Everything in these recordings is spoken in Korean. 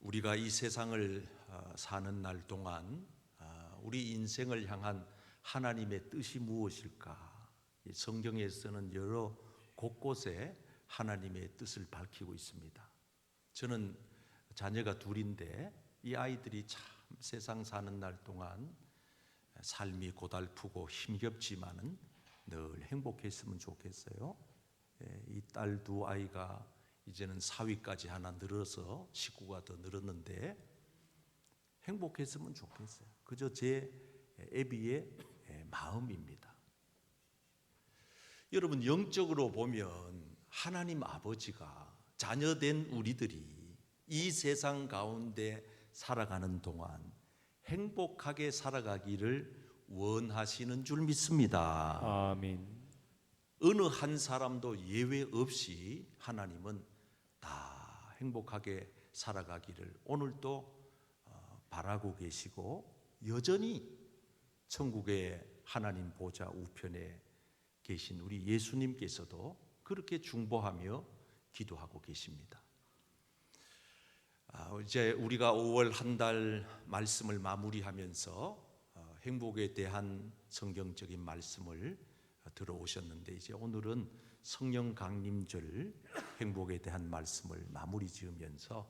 우리가 이 세상을 사는 날 동안 우리 인생을 향한 하나님의 뜻이 무엇일까? 성경에서는 여러 곳곳에 하나님의 뜻을 밝히고 있습니다. 저는 자녀가 둘인데 이 아이들이 참 세상 사는 날 동안 삶이 고달프고 힘겹지만은 늘 행복했으면 좋겠어요. 이 딸 두 아이가 이제는 사위까지 하나 늘어서 식구가 더 늘었는데 행복했으면 좋겠어요. 그저 제 애비의 마음입니다. 여러분, 영적으로 보면 하나님 아버지가 자녀된 우리들이 이 세상 가운데 살아가는 동안 행복하게 살아가기를 원하시는 줄 믿습니다. 아멘. 어느 한 사람도 예외 없이 하나님은 다 행복하게 살아가기를 오늘도 바라고 계시고, 여전히 천국의 하나님 보좌 우편에 계신 우리 예수님께서도 그렇게 중보하며 기도하고 계십니다. 이제 우리가 5월 한 달 말씀을 마무리하면서 행복에 대한 성경적인 말씀을 들어오셨는데, 이제 오늘은 성령 강림절 행복에 대한 말씀을 마무리 지으면서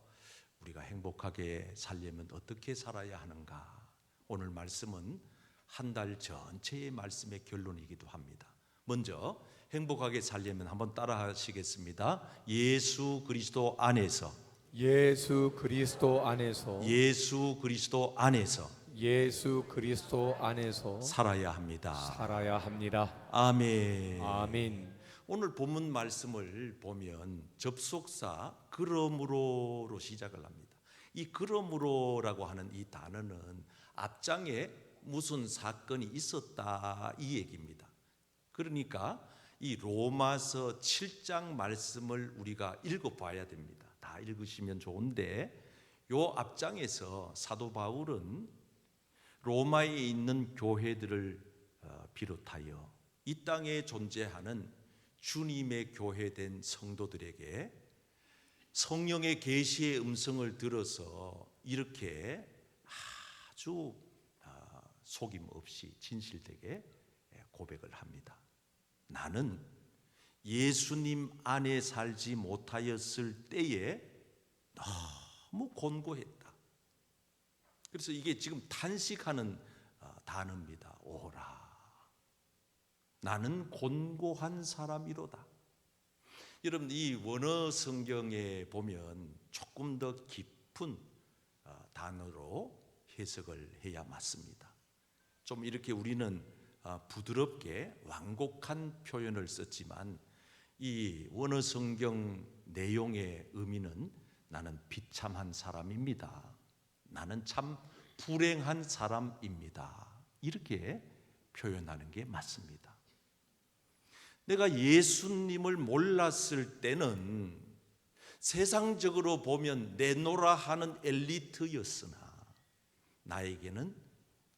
우리가 행복하게 살려면 어떻게 살아야 하는가, 오늘 말씀은 한 달 전체의 말씀의 결론이기도 합니다. 먼저 행복하게 살려면 한번 따라 하시겠습니다. 예수 그리스도 안에서, 예수 그리스도 안에서, 예수 그리스도 안에서 예수 그리스도 안에서 살아야 합니다. 살아야 합니다. 아멘. 아멘. 오늘 본문 말씀을 보면 접속사 그러므로로 시작을 합니다. 이 그러므로라고 하는 이 단어는 앞장에 무슨 사건이 있었다 이 얘기입니다. 그러니까 이 로마서 7장 말씀을 우리가 읽어봐야 됩니다. 다 읽으시면 좋은데, 요 앞장에서 사도 바울은 로마에 있는 교회들을 비롯하여 이 땅에 존재하는 주님의 교회된 성도들에게 성령의 계시의 음성을 들어서 이렇게 아주 속임 없이 진실되게 고백을 합니다. 나는 예수님 안에 살지 못하였을 때에 너무 곤고했다. 그래서 이게 지금 탄식하는 단어입니다. 오라, 나는 곤고한 사람이로다. 여러분, 이 원어 성경에 보면 조금 더 깊은 단어로 해석을 해야 맞습니다. 좀 이렇게 우리는 부드럽게 완곡한 표현을 썼지만 이 원어 성경 내용의 의미는 나는 비참한 사람입니다. 나는 참 불행한 사람입니다. 이렇게 표현하는 게 맞습니다. 내가 예수님을 몰랐을 때는 세상적으로 보면 내노라 하는 엘리트였으나 나에게는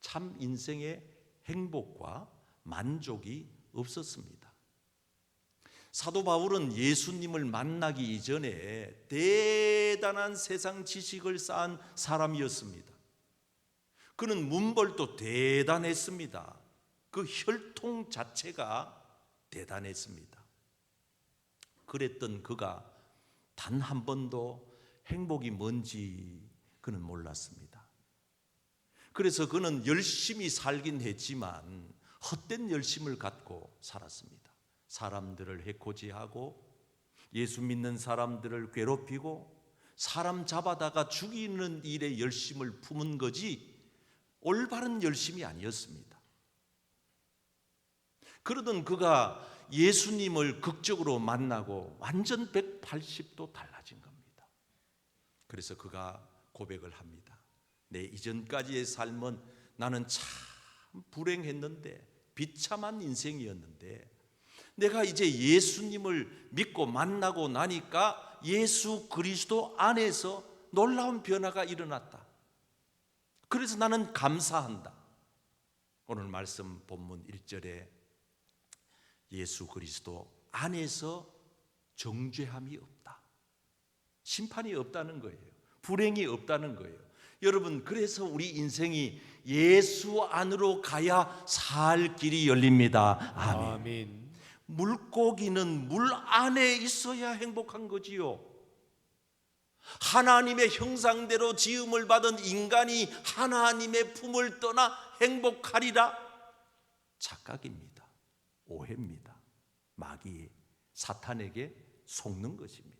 참 인생의 행복과 만족이 없었습니다. 사도 바울은 예수님을 만나기 이전에 대단한 세상 지식을 쌓은 사람이었습니다. 그는 문벌도 대단했습니다. 그 혈통 자체가 대단했습니다. 그랬던 그가 단 한 번도 행복이 뭔지 그는 몰랐습니다. 그래서 그는 열심히 살긴 했지만 헛된 열심을 갖고 살았습니다. 사람들을 해코지하고 예수 믿는 사람들을 괴롭히고 사람 잡아다가 죽이는 일에 열심을 품은 거지 올바른 열심이 아니었습니다. 그러던 그가 예수님을 극적으로 만나고 완전 180도 달라진 겁니다. 그래서 그가 고백을 합니다. 내 이전까지의 삶은 나는 참 불행했는데 비참한 인생이었는데 내가 이제 예수님을 믿고 만나고 나니까 예수 그리스도 안에서 놀라운 변화가 일어났다. 그래서 나는 감사한다. 오늘 말씀 본문 1절에 예수 그리스도 안에서 정죄함이 없다, 심판이 없다는 거예요. 불행이 없다는 거예요. 여러분, 그래서 우리 인생이 예수 안으로 가야 살 길이 열립니다. 아멘. 아멘. 물고기는 물 안에 있어야 행복한 거지요. 하나님의 형상대로 지음을 받은 인간이 하나님의 품을 떠나 행복하리라? 착각입니다. 오해입니다. 마귀, 사탄에게 속는 것입니다.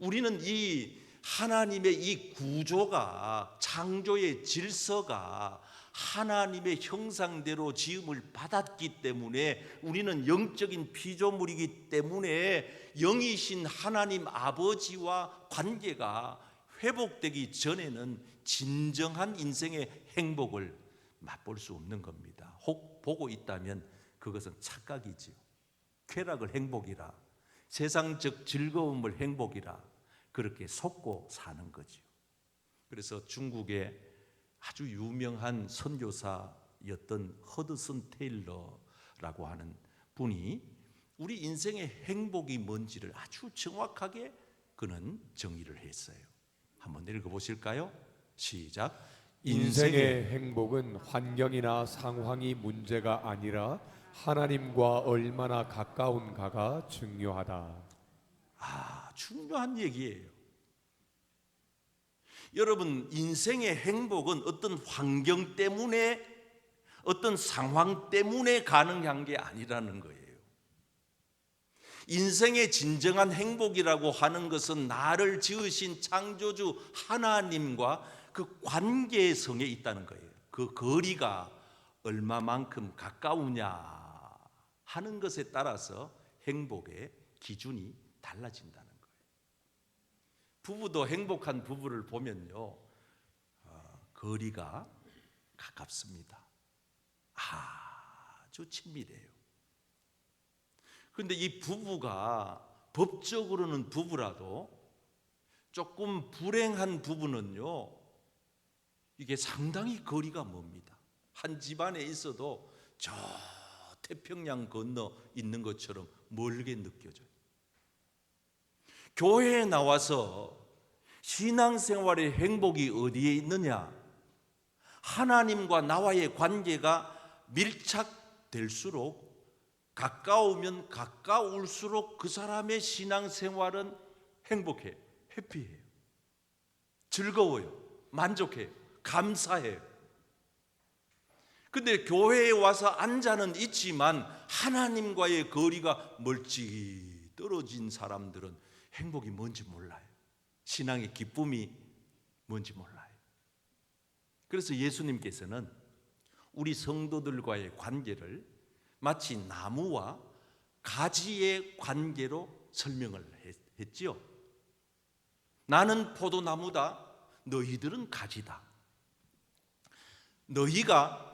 우리는 이 하나님의 이 구조가, 창조의 질서가 하나님의 형상대로 지음을 받았기 때문에, 우리는 영적인 피조물이기 때문에 영이신 하나님 아버지와 관계가 회복되기 전에는 진정한 인생의 행복을 맛볼 수 없는 겁니다. 혹 보고 있다면 그것은 착각이지요. 쾌락을 행복이라, 세상적 즐거움을 행복이라 그렇게 속고 사는 거지요. 그래서 중국의 아주 유명한 선교사였던 허드슨 테일러라고 하는 분이 우리 인생의 행복이 뭔지를 아주 정확하게 그는 정의를 했어요. 한번 읽어보실까요? 시작. 인생의 행복은 환경이나 상황이 문제가 아니라 하나님과 얼마나 가까운가가 중요하다. 중요한 얘기예요. 여러분, 인생의 행복은 어떤 환경 때문에, 어떤 상황 때문에 가능한 게 아니라는 거예요. 인생의 진정한 행복이라고 하는 것은 나를 지으신 창조주 하나님과 그 관계성에 있다는 거예요. 그 거리가 얼마만큼 가까우냐 하는 것에 따라서 행복의 기준이 달라진다는 거예요. 부부도 행복한 부부를 보면요, 거리가 가깝습니다. 아주 친밀해요. 그런데 이 부부가 법적으로는 부부라도 조금 불행한 부부는요, 이게 상당히 거리가 멉니다. 한 집안에 있어도 저 태평양 건너 있는 것처럼 멀게 느껴져요. 교회에 나와서 신앙생활의 행복이 어디에 있느냐? 하나님과 나와의 관계가 밀착될수록, 가까우면 가까울수록 그 사람의 신앙생활은 행복해요. 해피해요. 즐거워요. 만족해요. 감사해요. 근데 교회에 와서 앉아는 있지만 하나님과의 거리가 멀찍이 떨어진 사람들은 행복이 뭔지 몰라요. 신앙의 기쁨이 뭔지 몰라요. 그래서 예수님께서는 우리 성도들과의 관계를 마치 나무와 가지의 관계로 설명을 했지요. 나는 포도나무다, 너희들은 가지다. 너희가,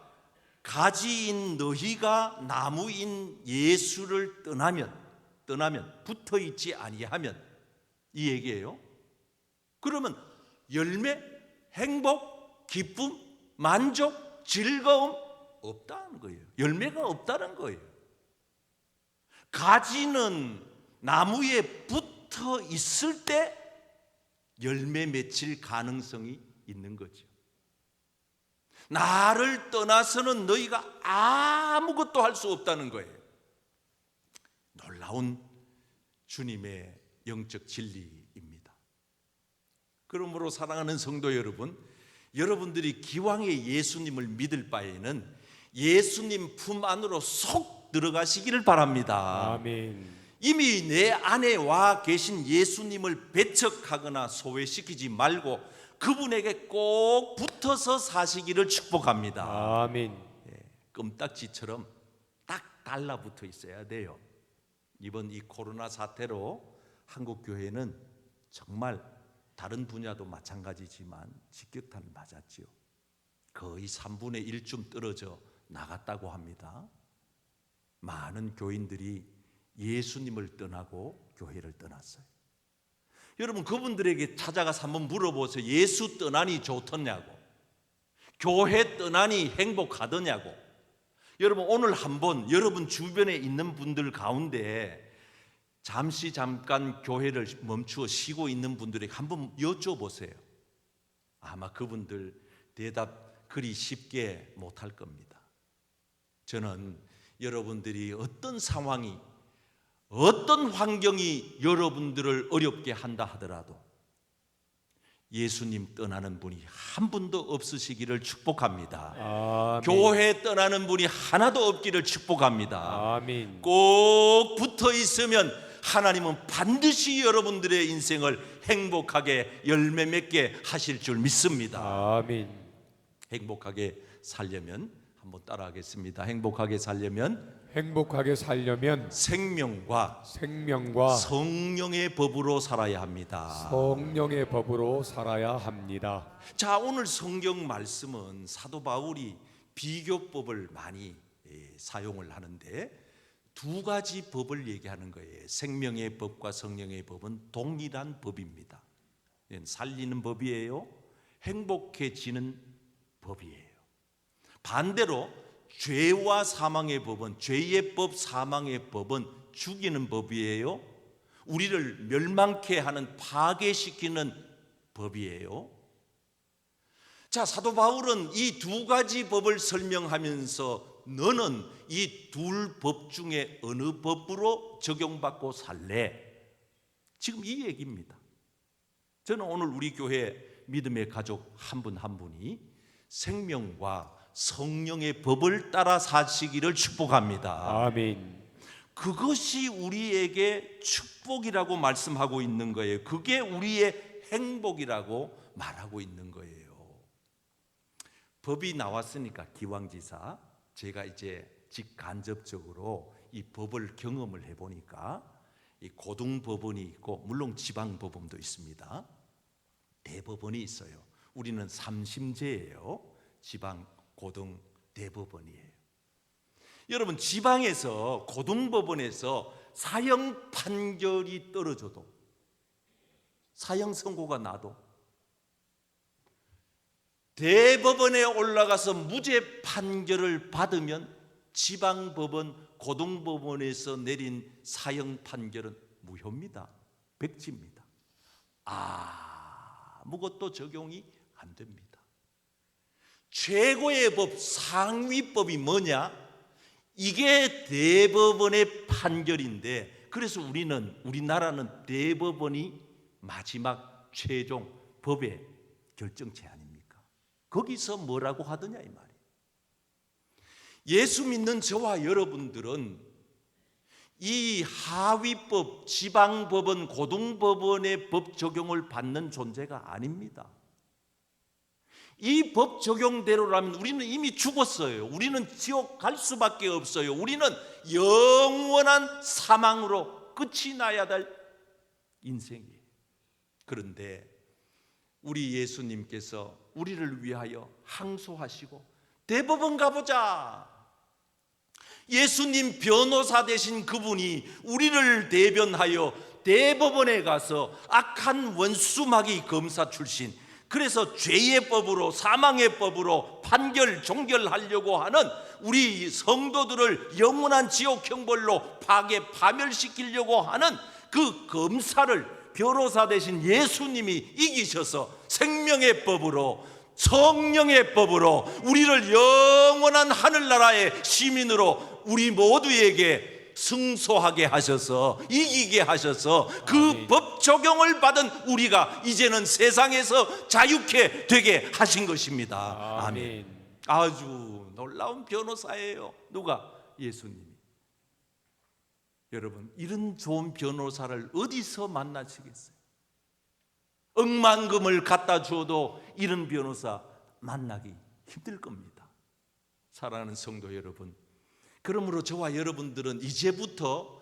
가지인 너희가 나무인 예수를 떠나면 붙어있지 아니하면, 이 얘기예요. 그러면 열매, 행복, 기쁨, 만족, 즐거움 없다는 거예요. 열매가 없다는 거예요. 가지는 나무에 붙어 있을 때 열매 맺힐 가능성이 있는 거죠. 나를 떠나서는 너희가 아무것도 할 수 없다는 거예요. 놀라운 주님의 영적 진리입니다. 그러므로 사랑하는 성도 여러분, 여러분들이 기왕에 예수님을 믿을 바에는 예수님 품 안으로 속 들어가시기를 바랍니다. 아멘. 이미 내 안에 와 계신 예수님을 배척하거나 소외시키지 말고 그분에게 꼭 붙어서 사시기를 축복합니다. 아멘. 껌딱지처럼 딱 달라붙어 있어야 돼요. 이번 이 코로나 사태로 한국 교회는 정말 다른 분야도 마찬가지지만 직격탄을 맞았지요. 거의 3분의 1쯤 떨어져 나갔다고 합니다. 많은 교인들이 예수님을 떠나고 교회를 떠났어요. 여러분, 그분들에게 찾아가서 한번 물어보세요. 예수 떠나니 좋더냐고, 교회 떠나니 행복하더냐고. 여러분, 오늘 한번 여러분 주변에 있는 분들 가운데 잠깐 교회를 멈추어 쉬고 있는 분들에게 한번 여쭤보세요. 아마 그분들 대답 그리 쉽게 못할 겁니다. 저는 여러분들이 어떤 상황이, 어떤 환경이 여러분들을 어렵게 한다 하더라도 예수님 떠나는 분이 한 분도 없으시기를 축복합니다. 아멘. 교회 떠나는 분이 하나도 없기를 축복합니다. 아멘. 꼭 붙어 있으면 하나님은 반드시 여러분들의 인생을 행복하게 열매 맺게 하실 줄 믿습니다. 아멘. 행복하게 살려면 한번 따라하겠습니다. 행복하게 살려면 생명과 성령의 법으로 살아야 합니다. 성령의 법으로 살아야 합니다. 자, 오늘 성경 말씀은 사도 바울이 비교법을 많이 사용을 하는데 두 가지 법을 얘기하는 거예요. 생명의 법과 성령의 법은 동일한 법입니다. 살리는 법이에요. 행복해지는 법이에요. 반대로 죄와 사망의 법은, 죄의 법, 사망의 법은 죽이는 법이에요. 우리를 멸망케 하는, 파괴시키는 법이에요. 자, 사도 바울은 이 두 가지 법을 설명하면서 너는 이 둘 법 중에 어느 법으로 적용받고 살래? 지금 이 얘기입니다. 저는 오늘 우리 교회 믿음의 가족 한 분 한 분이 생명과 성령의 법을 따라 사시기를 축복합니다. 아멘. 그것이 우리에게 축복이라고 말씀하고 있는 거예요. 그게 우리의 행복이라고 말하고 있는 거예요. 법이 나왔으니까 기왕지사 제가 이제 직간접적으로 이 법을 경험을 해보니까 이 고등법원이 있고 물론 지방법원도 있습니다. 대법원이 있어요. 우리는 3심제예요. 지방, 고등, 대법원이에요. 여러분, 지방에서 고등법원에서 사형 판결이 떨어져도, 사형 선고가 나도 대법원에 올라가서 무죄 판결을 받으면 지방법원, 고등법원에서 내린 사형 판결은 무효입니다. 백지입니다. 아무것도 적용이 안 됩니다. 최고의 법, 상위법이 뭐냐? 이게 대법원의 판결인데, 그래서 우리나라는 대법원이 마지막 최종 법의 결정체 아닙니까? 거기서 뭐라고 하더냐 이 말이에요. 예수 믿는 저와 여러분들은 이 하위법, 지방법원, 고등법원의 법 적용을 받는 존재가 아닙니다. 이 법 적용대로라면 우리는 이미 죽었어요. 우리는 지옥 갈 수밖에 없어요. 우리는 영원한 사망으로 끝이 나야 될 인생이에요. 그런데 우리 예수님께서 우리를 위하여 항소하시고 대법원 가보자. 예수님 변호사 되신 그분이 우리를 대변하여 대법원에 가서 악한 원수마귀 검사 출신, 그래서 죄의 법으로, 사망의 법으로 판결, 종결하려고 하는 우리 성도들을 영원한 지옥 형벌로 파멸시키려고 하는 그 검사를 변호사 되신 예수님이 이기셔서 생명의 법으로, 성령의 법으로 우리를 영원한 하늘나라의 시민으로 우리 모두에게 승소하게 하셔서, 이기게 하셔서 그 법 적용을 받은 우리가 이제는 세상에서 자유케 되게 하신 것입니다. 아멘. 아주 놀라운 변호사예요. 누가? 예수님이. 여러분, 이런 좋은 변호사를 어디서 만나시겠어요? 억만금을 갖다 주어도 이런 변호사 만나기 힘들 겁니다. 사랑하는 성도 여러분, 그러므로 저와 여러분들은 이제부터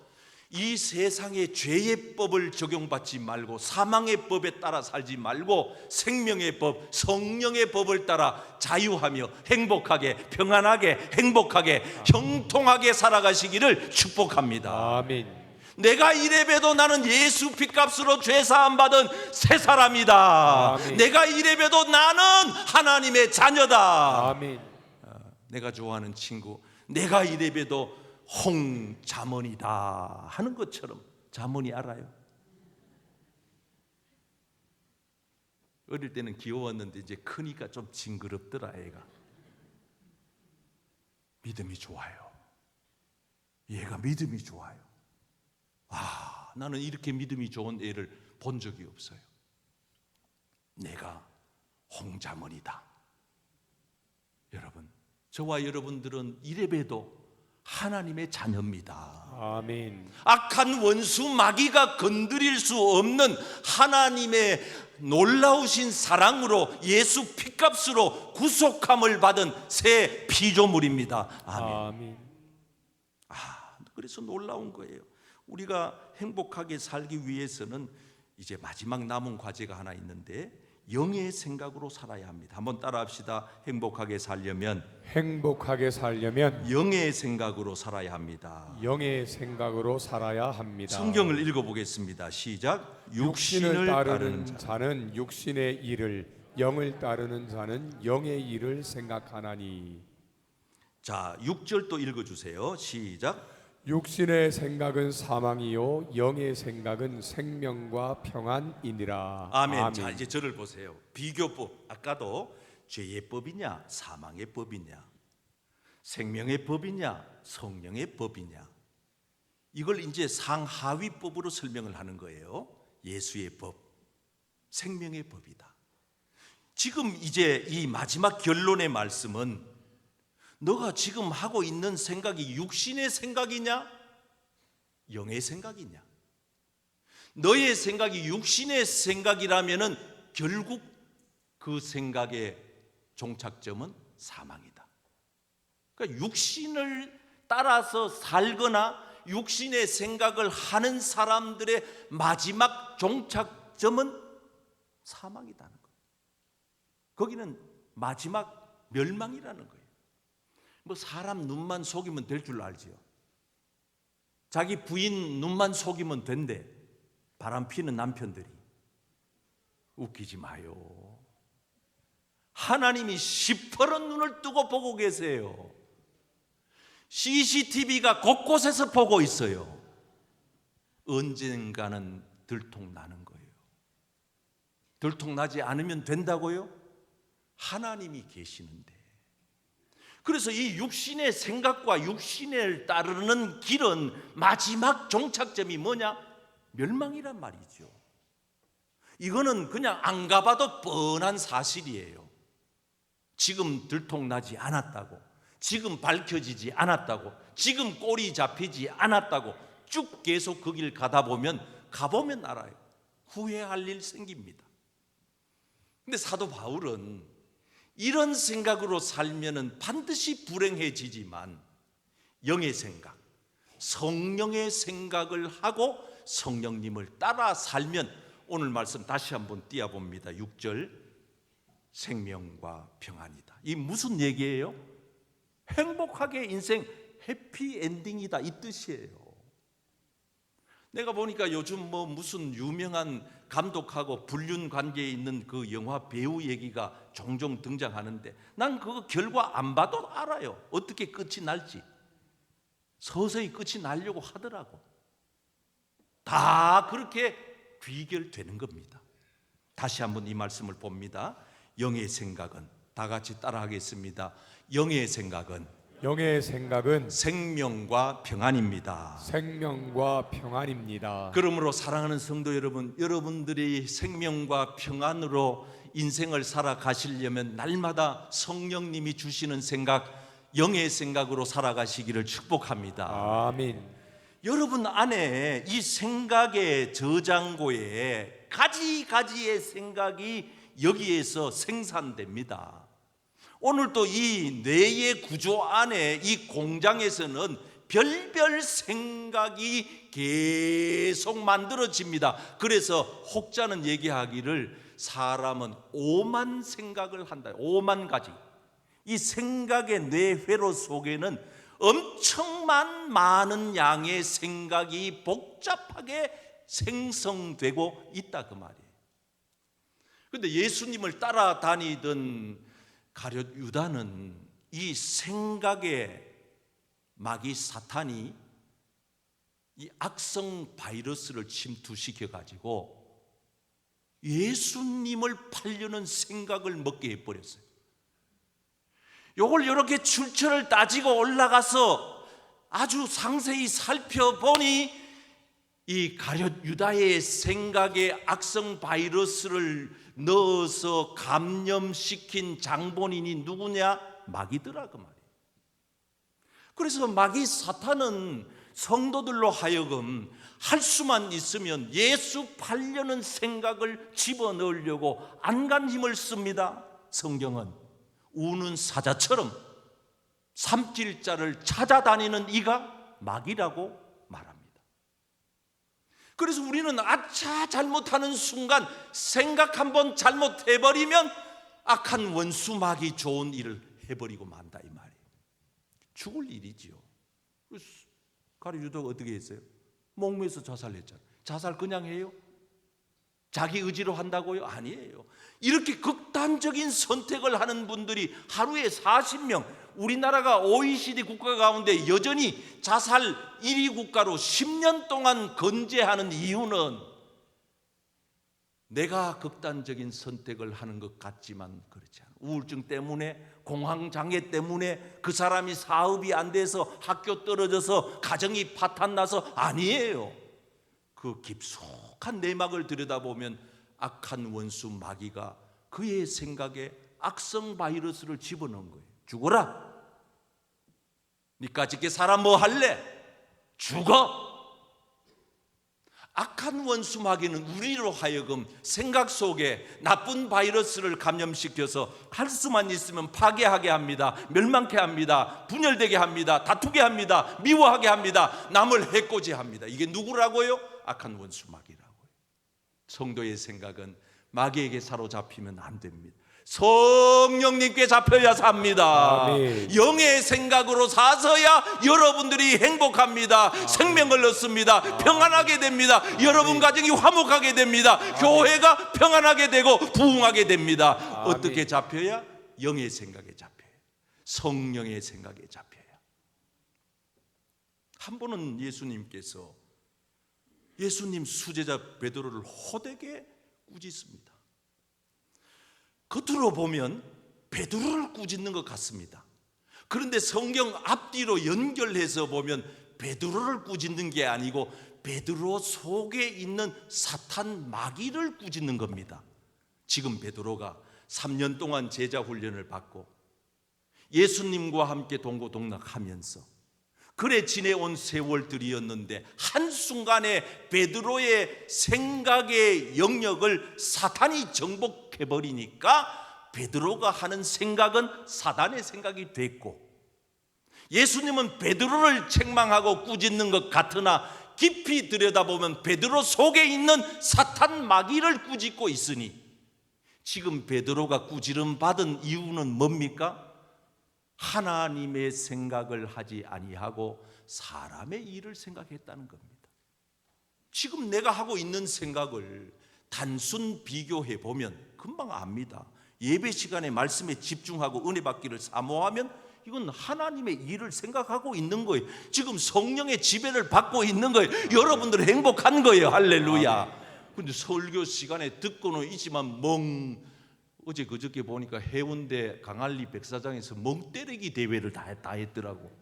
이 세상의 죄의 법을 적용받지 말고, 사망의 법에 따라 살지 말고 생명의 법, 성령의 법을 따라 자유하며 행복하게, 평안하게, 행복하게, 형통하게 살아가시기를 축복합니다. 아멘. 내가 이래봬도 나는 예수 핏값으로 죄사함 받은 새 사람이다. 아멘. 내가 이래봬도 나는 하나님의 자녀다. 아멘. 내가 좋아하는 친구, 내가 이래봬도 홍자먼이다 하는 것처럼 자문이 알아요? 어릴 때는 귀여웠는데 이제 크니까 좀 징그럽더라 애가. 믿음이 좋아요. 얘가 믿음이 좋아요. 나는 이렇게 믿음이 좋은 애를 본 적이 없어요. 내가 홍자문이다. 여러분, 저와 여러분들은 이래봬도 하나님의 자녀입니다. 아멘. 악한 원수 마귀가 건드릴 수 없는 하나님의 놀라우신 사랑으로 예수 피값으로 구속함을 받은 새 피조물입니다. 아멘. 아멘. 그래서 놀라운 거예요. 우리가 행복하게 살기 위해서는 이제 마지막 남은 과제가 하나 있는데 영의 생각으로 살아야 합니다. 한번 따라합시다. 행복하게 살려면 영의 생각으로 살아야 합니다. 영의 생각으로 살아야 합니다. 성경을 읽어보겠습니다. 시작. 육신을 따르는 자는 육신의 일을, 영을 따르는 자는 영의 일을 생각하나니. 자, 6절 또 읽어주세요. 시작. 육신의 생각은 사망이요 영의 생각은 생명과 평안이니라. 아멘. 자, 이제 저를 보세요. 비교법. 아까도 죄의 법이냐 사망의 법이냐, 생명의 법이냐 성령의 법이냐, 이걸 이제 상하위법으로 설명을 하는 거예요. 예수의 법, 생명의 법이다. 지금 이제 이 마지막 결론의 말씀은 너가 지금 하고 있는 생각이 육신의 생각이냐 영의 생각이냐. 너의 생각이 육신의 생각이라면은 결국 그 생각의 종착점은 사망이다. 그러니까 육신을 따라서 살거나 육신의 생각을 하는 사람들의 마지막 종착점은 사망이라는 거예요. 거기는 마지막 멸망이라는 거예요. 뭐 사람 눈만 속이면 될 줄 알지요. 자기 부인 눈만 속이면 된대. 바람피는 남편들이. 웃기지 마요. 하나님이 시퍼런 눈을 뜨고 보고 계세요. CCTV가 곳곳에서 보고 있어요. 언젠가는 들통나는 거예요. 들통나지 않으면 된다고요? 하나님이 계시는데. 그래서 이 육신의 생각과 육신을 따르는 길은 마지막 종착점이 뭐냐? 멸망이란 말이죠. 이거는 그냥 안 가봐도 뻔한 사실이에요. 지금 들통나지 않았다고, 지금 밝혀지지 않았다고, 지금 꼴이 잡히지 않았다고 쭉 계속 그 길 가다 보면 가보면 알아요. 후회할 일 생깁니다. 근데 사도 바울은 이런 생각으로 살면은 반드시 불행해지지만 영의 생각, 성령의 생각을 하고 성령님을 따라 살면, 오늘 말씀 다시 한번 띄워봅니다. 6절, 생명과 평안이다. 이 무슨 얘기예요? 행복하게 인생 해피엔딩이다 이 뜻이에요. 내가 보니까 요즘 뭐 무슨 유명한 감독하고 불륜 관계에 있는 그 영화 배우 얘기가 종종 등장하는데 난 그거 결과 안 봐도 알아요. 어떻게 끝이 날지. 서서히 끝이 나려고 하더라고. 다 그렇게 귀결되는 겁니다. 다시 한번 이 말씀을 봅니다. 영의 생각은, 다 같이 따라하겠습니다. 영의 생각은 생명과 평안입니다. 생명과 평안입니다. 그러므로 사랑하는 성도 여러분, 여러분들이 생명과 평안으로 인생을 살아가시려면 날마다 성령님이 주시는 생각, 영의 생각으로 살아가시기를 축복합니다. 아멘. 여러분 안에 이 생각의 저장고에 가지가지의 생각이 여기에서 생산됩니다. 오늘도 이 뇌의 구조 안에 이 공장에서는 별별 생각이 계속 만들어집니다. 그래서 혹자는 얘기하기를 사람은 5만 생각을 한다. 5만 가지. 이 생각의 뇌회로 속에는 엄청 많은 양의 생각이 복잡하게 생성되고 있다 그 말이에요. 그런데 예수님을 따라다니던 가룟 유다는 이 생각의 마귀 사탄이 이 악성 바이러스를 침투시켜 가지고 예수님을 팔려는 생각을 먹게 해버렸어요. 요걸 이렇게 출처를 따지고 올라가서 아주 상세히 살펴보니 이 가룟 유다의 생각에 악성 바이러스를 넣어서 감염시킨 장본인이 누구냐? 마귀더라 그 말이에요. 그래서 마귀 사탄은 성도들로 하여금 할 수만 있으면 예수 팔려는 생각을 집어넣으려고 안간 힘을 씁니다. 성경은 우는 사자처럼 삼킬자를 찾아다니는 이가 마귀라고 말합니다. 그래서 우리는 아차 잘못하는 순간 생각 한번 잘못해버리면 악한 원수 마귀 좋은 일을 해버리고 만다 이 말이에요. 죽을 일이지요. 가룟 유다가 어떻게 했어요? 목매서 자살했잖아요. 자살 그냥 해요? 자기 의지로 한다고요? 아니에요. 이렇게 극단적인 선택을 하는 분들이 하루에 40명, 우리나라가 OECD 국가 가운데 여전히 자살 1위 국가로 10년 동안 건재하는 이유는 내가 극단적인 선택을 하는 것 같지만 그렇지 않아요. 우울증 때문에, 공황장애 때문에, 그 사람이 사업이 안 돼서 학교 떨어져서 가정이 파탄나서 아니에요. 그 깊숙한 내막을 들여다보면 악한 원수 마귀가 그의 생각에 악성 바이러스를 집어넣은 거예요. 죽어라. 니까짓 게 사람 뭐 할래? 죽어. 악한 원수 마귀는 우리로 하여금 생각 속에 나쁜 바이러스를 감염시켜서 할 수만 있으면 파괴하게 합니다. 멸망케 합니다. 분열되게 합니다. 다투게 합니다. 미워하게 합니다. 남을 해코지합니다. 이게 누구라고요? 악한 원수 마귀라고요. 성도의 생각은 마귀에게 사로잡히면 안 됩니다. 성령님께 잡혀야 삽니다. 아멘. 영의 생각으로 사서야 여러분들이 행복합니다. 생명을 얻습니다. 평안하게 됩니다. 여러분 가정이 화목하게 됩니다. 교회가 평안하게 되고 부흥하게 됩니다. 어떻게 잡혀야? 영의 생각에 잡혀요. 성령의 생각에 잡혀요. 한 번은 예수님께서 예수님 수제자 베드로를 호되게 꾸짖습니다. 겉으로 보면 베드로를 꾸짖는 것 같습니다. 그런데 성경 앞뒤로 연결해서 보면 베드로를 꾸짖는 게 아니고 베드로 속에 있는 사탄 마귀를 꾸짖는 겁니다. 지금 베드로가 3년 동안 제자 훈련을 받고 예수님과 함께 동고동락하면서 그래 지내온 세월들이었는데 한순간에 베드로의 생각의 영역을 사탄이 정복해버리니까 베드로가 하는 생각은 사단의 생각이 됐고, 예수님은 베드로를 책망하고 꾸짖는 것 같으나 깊이 들여다보면 베드로 속에 있는 사탄 마귀를 꾸짖고 있으니 지금 베드로가 꾸지름 받은 이유는 뭡니까? 하나님의 생각을 하지 아니하고 사람의 일을 생각했다는 겁니다. 지금 내가 하고 있는 생각을 단순 비교해 보면 금방 압니다. 예배 시간에 말씀에 집중하고 은혜 받기를 사모하면 이건 하나님의 일을 생각하고 있는 거예요. 지금 성령의 지배를 받고 있는 거예요. 여러분들 행복한 거예요. 할렐루야. 근데 설교 시간에 듣고는 있지만 어제 그저께 보니까 해운대 강할리 백사장에서 멍 때리기 대회를 다 했더라고.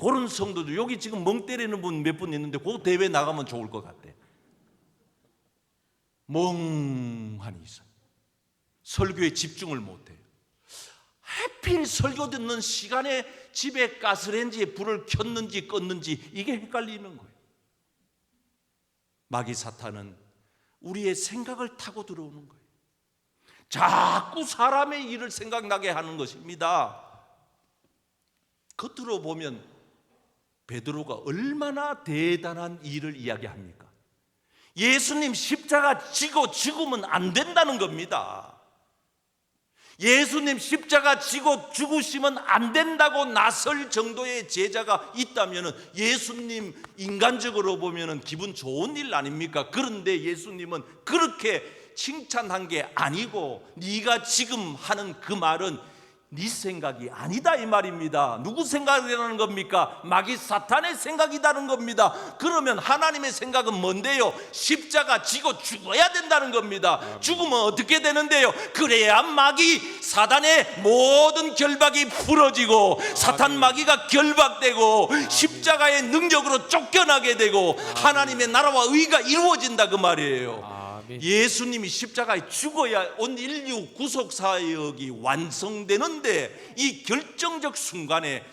그런 성도들, 여기 지금 멍 때리는 분 몇 분 있는데 그 대회 나가면 좋을 것 같아. 멍하니 있어요. 설교에 집중을 못해요. 하필 설교 듣는 시간에 집에 가스레인지에 불을 켰는지 껐는지 이게 헷갈리는 거예요. 마귀 사탄은 우리의 생각을 타고 들어오는 거예요. 자꾸 사람의 일을 생각나게 하는 것입니다. 겉으로 보면 베드로가 얼마나 대단한 일을 이야기합니까? 예수님 십자가 지고 죽으면 안 된다는 겁니다. 예수님 십자가 지고 죽으시면 안 된다고 나설 정도의 제자가 있다면 예수님 인간적으로 보면 기분 좋은 일 아닙니까? 그런데 예수님은 그렇게 칭찬한 게 아니고 네가 지금 하는 그 말은 네 생각이 아니다 이 말입니다. 누구 생각이라는 겁니까? 마귀 사탄의 생각이라는 겁니다. 그러면 하나님의 생각은 뭔데요? 십자가 지고 죽어야 된다는 겁니다. 죽으면 어떻게 되는데요? 그래야 마귀 사단의 모든 결박이 풀어지고 사탄 마귀가 결박되고 십자가의 능력으로 쫓겨나게 되고 하나님의 나라와 의가 이루어진다 그 말이에요. 예수님이 십자가에 죽어야 온 인류 구속 사역이 완성되는데 이 결정적 순간에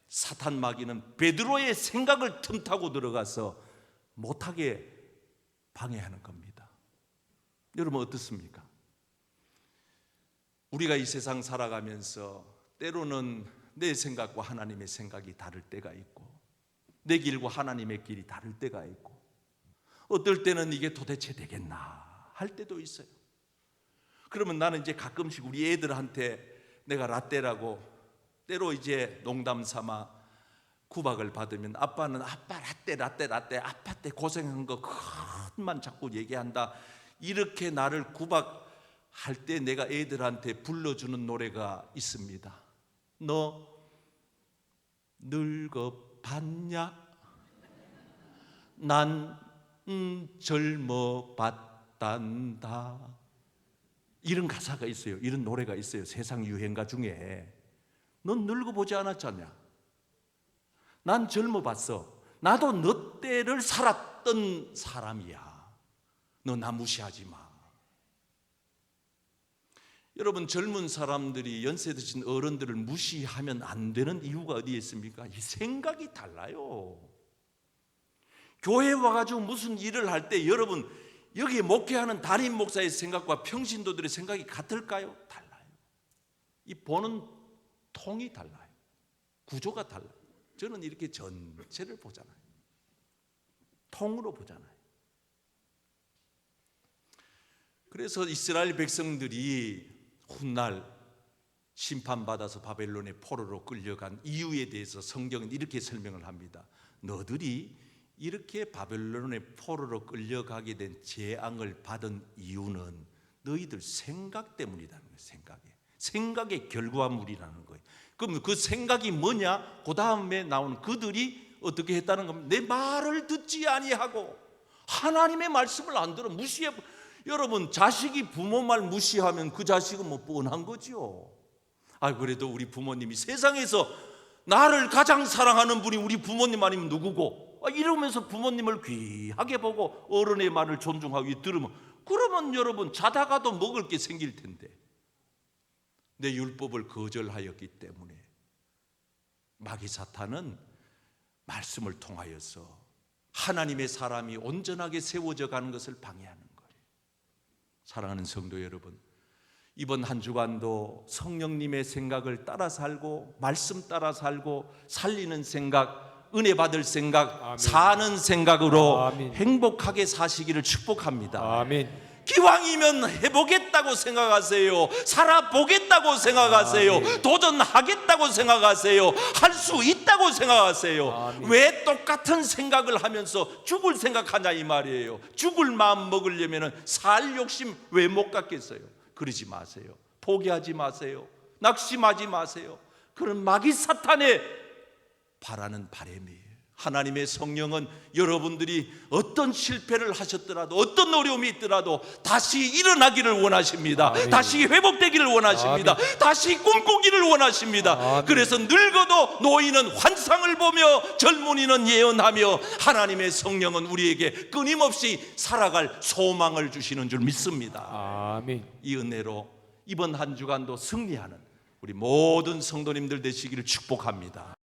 사탄 마귀는 베드로의 생각을 틈타고 들어가서 못하게 방해하는 겁니다. 여러분 어떻습니까? 우리가 이 세상 살아가면서 때로는 내 생각과 하나님의 생각이 다를 때가 있고 내 길과 하나님의 길이 다를 때가 있고 어떨 때는 이게 도대체 되겠나 할 때도 있어요. 그러면 나는 이제 가끔씩 우리 애들한테 내가 라떼라고 때로 이제 농담 삼아 구박을 받으면 아빠는 아빠 라떼 아빠 때 고생한 거 그것만 자꾸 얘기한다 이렇게 나를 구박할 때 내가 애들한테 불러주는 노래가 있습니다. 너 늙어봤냐? 난 젊어봤단다. 이런 가사가 있어요. 이런 노래가 있어요. 세상 유행가 중에. 넌 늙어보지 않았잖냐? 난 젊어봤어. 나도 너 때를 살았던 사람이야. 너 나 무시하지 마. 여러분 젊은 사람들이 연세 드신 어른들을 무시하면 안 되는 이유가 어디에 있습니까? 이 생각이 달라요. 교회 와가지고 무슨 일을 할 때 여러분 여기 목회하는 담임 목사의 생각과 평신도들의 생각이 같을까요? 달라요. 이 보는 통이 달라요. 구조가 달라요. 저는 이렇게 전체를 보잖아요. 통으로 보잖아요. 그래서 이스라엘 백성들이 훗날 심판받아서 바벨론의 포로로 끌려간 이유에 대해서 성경은 이렇게 설명을 합니다. 너들이 이렇게 바벨론의 포로로 끌려가게 된 재앙을 받은 이유는 너희들 생각 때문이라는 거예요. 생각의 결과물이라는 거예요. 그럼 그 생각이 뭐냐? 그 다음에 나오는 그들이 어떻게 했다는 겁니다. 내 말을 듣지 아니하고 하나님의 말씀을 안 들어 무시해. 여러분 자식이 부모 말 무시하면 그 자식은 뭐 뻔한 거죠. 그래도 우리 부모님이 세상에서 나를 가장 사랑하는 분이 우리 부모님 아니면 누구고 이러면서 부모님을 귀하게 보고 어른의 말을 존중하고 들으면 그러면 여러분 자다가도 먹을 게 생길 텐데 내 율법을 거절하였기 때문에 마귀 사탄은 말씀을 통하여서 하나님의 사람이 온전하게 세워져 가는 것을 방해하는 거예요. 사랑하는 성도 여러분, 이번 한 주간도 성령님의 생각을 따라 살고 말씀 따라 살고 살리는 생각, 은혜 받을 생각, 아멘. 사는 생각으로 아멘. 행복하게 사시기를 축복합니다. 아멘. 기왕이면 해보겠다고 생각하세요. 살아보겠다고 생각하세요. 아멘. 도전하겠다고 생각하세요. 할 수 있다고 생각하세요. 아멘. 왜 똑같은 생각을 하면서 죽을 생각하냐 이 말이에요. 죽을 마음 먹으려면 살 욕심 왜 못 갖겠어요? 그러지 마세요. 포기하지 마세요. 낙심하지 마세요. 그런 마귀 사탄의 바라는 바람이에요. 하나님의 성령은 여러분들이 어떤 실패를 하셨더라도 어떤 어려움이 있더라도 다시 일어나기를 원하십니다. 아멘. 다시 회복되기를 원하십니다. 아멘. 다시 꿈꾸기를 원하십니다. 아멘. 그래서 늙어도 노인은 환상을 보며 젊은이는 예언하며 하나님의 성령은 우리에게 끊임없이 살아갈 소망을 주시는 줄 믿습니다. 아멘. 이 은혜로 이번 한 주간도 승리하는 우리 모든 성도님들 되시기를 축복합니다.